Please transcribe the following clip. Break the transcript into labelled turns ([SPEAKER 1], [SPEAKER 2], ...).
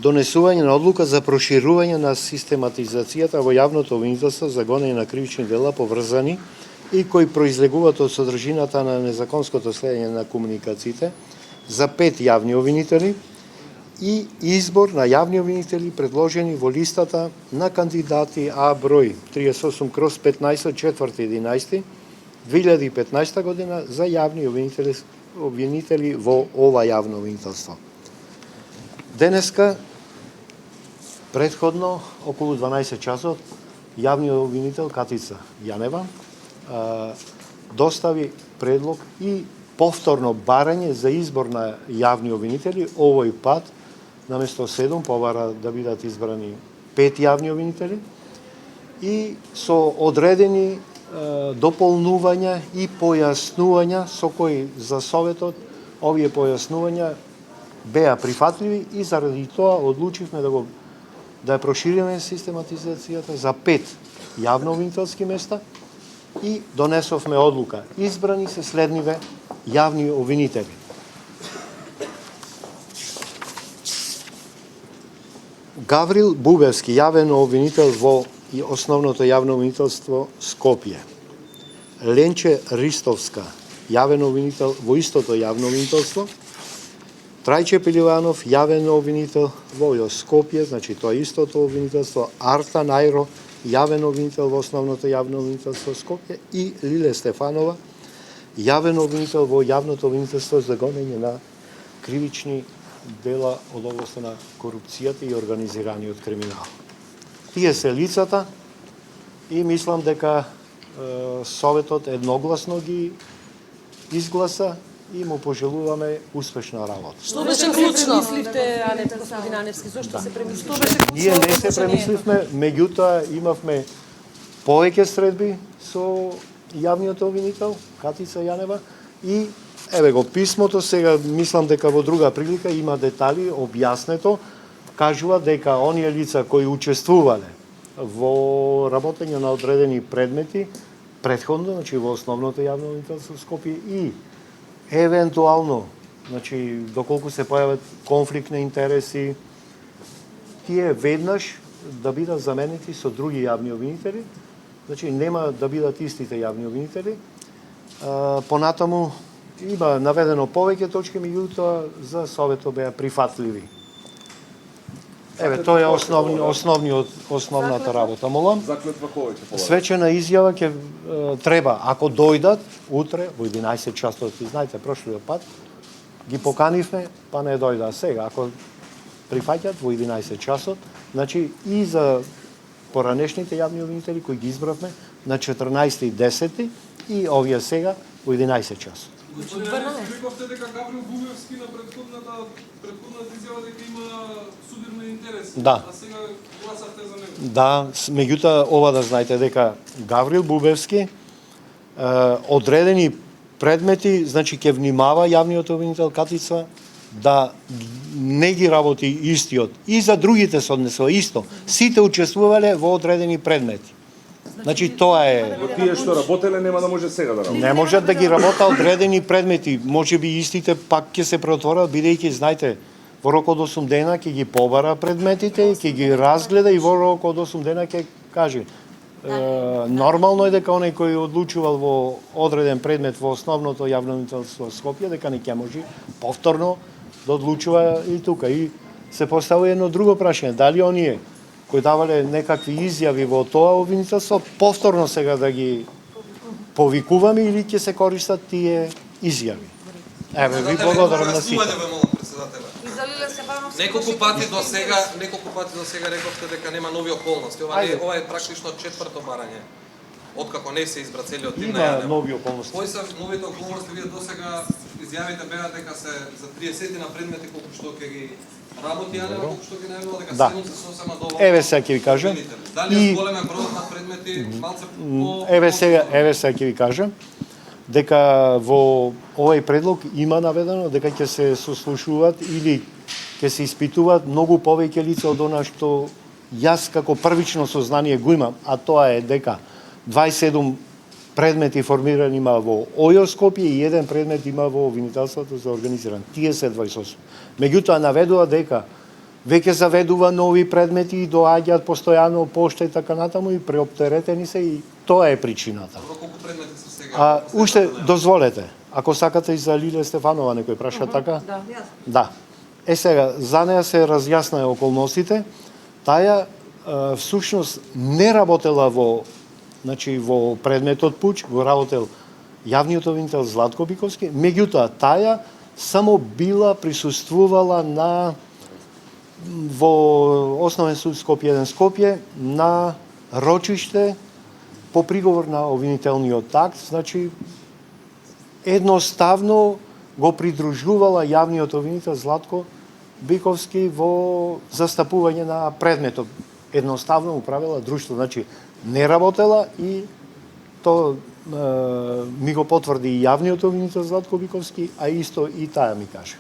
[SPEAKER 1] донесување на одлука за проширување на систематизацијата во јавното обвинителство за гонење на кривични дела поврзани и кои произлегуваат од содржината на незаконското следење на комуникациите за 5 јавни обвинители и избор на јавни обвинители предложени во листата на кандидати А број 38/15 4.11.2015 година за јавни обвинители во ова јавно обвинителство. Денеска, предходно, околу 12 часот, јавниот обвинител Катица Јанева достави предлог и повторно барање за избор на јавни обвинители. Овој пат, наместо 7, побара да бидат избрани 5 јавни обвинители и со одредени дополнувања и појаснувања со кои за Советот овие појаснувања беа прифатливи и заради тоа одлучивме да ја прошириме систематизацијата за 5 јавно обвинителски места и донесовме одлука. Избрани се следниве јавни обвинители. Гаврил Бубевски, јавен обвинител во Основното јавно обвинителство Скопје. Ленче Ристовска, јавен обвинител во истото јавно обвинителство. Трајче Пеливанов, јавен обвинител во Скопје, значи тоа истото обвинителство. Арта Најро, јавен обвинител во Основното јавно обвинителство Скопје и Лиле Стефанова, јавен обвинител во јавното обвинителство за гонење на кривични дела од областа на корупцијата и организираниот криминал. Тие се лицата и мислам дека Советот едногласно ги изгласа и му пожелуваме успешна работа.
[SPEAKER 2] Што беше клучно? Мисливте, господин Аневски, зошто се премисливте?
[SPEAKER 1] Ние не се премисливме, меѓутоа имавме повеќе средби со јавниот обвинител Катица Јанева и еве го писмото, сега мислам дека во друга прилика има детали објаснето, кажува дека оние лица кои учествувале во работење на одредени предмети претходно, значи во Основното јавно обвинителство Скопје и евентуално, значи доколку се појават конфликт на интереси, тие веднаш да бидат заменети со други јавни обвинители, значи нема да бидат истите јавни обвинители. Понатаму има наведено повеќе точки, меѓутоа за Советот беа прифатливи. Еве, тоа е основната работа. Молам, свечена изјава ќе треба, ако дојдат утре во 11 часот, знаете, прошлиот пат ги поканивме, па не дојда сега. Ако прифаќат во 11 часот, значи и за поранешните јавни обвинители кои ги избравме на 14.10 и овие сега во 11 часот.
[SPEAKER 3] Рековте дека Гаврил Бубевски на предходната изјава дека има судирни интереси,
[SPEAKER 1] да.
[SPEAKER 3] А сега гласавте за него.
[SPEAKER 1] Да, меѓутоа ова да знаете дека Гаврил Бубевски одредени предмети, значи ќе внимава јавниот обвинител Катица да не ги работи истиот и за другите се однесува исто. Сите учествувале во одредени предмети. Значи тоа е.
[SPEAKER 4] Тие што работеле нема да може сега да работат.
[SPEAKER 1] Не можат да ги работа одредени предмети. Можеби истите пак ќе се преотворат, бидејќи знаете, во рок од 8 дена ќе ги побара предметите, ќе ги разгледа и во рок од 8 дена ќе каже. Нормално е дека оној кој одлучувал во одреден предмет во Основното јавно обвинителство Скопје дека не ќе може повторно да одлучува и тука. И се поставува едно друго прашање, дали оние кои давале некакви изјави во тоа обвинителство, повторно сега да ги повикуваме или ќе се користат тие изјави. Еве, ви благодарам на сите.
[SPEAKER 5] Неколку пати до сега рековте дека нема нови околности. Ова е практично четврто барање. Откако не се избра целиот тим на Јанева.
[SPEAKER 1] Има нови околности.
[SPEAKER 5] Кои се новите околности? Вие досега изјавите беа дека се за 30 на предмети колку што ќе ги работи Јанева, колку што ги најавува дека 78 доволно.
[SPEAKER 1] Еве сега ќе ви кажам.
[SPEAKER 5] Дали големе бројот на предмети малце по
[SPEAKER 1] Еве сега ќе ви кажам дека во овој предлог има наведено дека ќе се сослушуваат или ќе се испитуваат многу повеќе лица од она што јас како првично сознание го имам, а тоа е дека 27 предмети формирани има во ОЈО Скопје и еден предмет има во обвинителството за организиран. Тие се 28. Меѓутоа наведува дека веќе заведува нови предмети и доаѓаат постојано пошта и така натаму и преоптеретени се и тоа е причината.
[SPEAKER 5] Добро, колку предмети се сега?
[SPEAKER 1] Уште дозволете, ако сакате и за Лиле Стефанова некој праша така?
[SPEAKER 2] Да.
[SPEAKER 1] Да. Сега, за неа се разјаснаа околностите. Таја всушност не работела во предметот пуч, го работел јавниот обвинител Златко Биковски, меѓутоа таја само била присуствувала во Основен суд Скопје 1 Скопје на рочиште по приговор на обвинителниот акт, значи едноставно го придружувала јавниот обвинител Златко Биковски во застапување на предметот. Едноставно управила друштво, значи не работела и то ми го потврди и јавниот обвинител Златко Биковски, а исто и таја ми каже.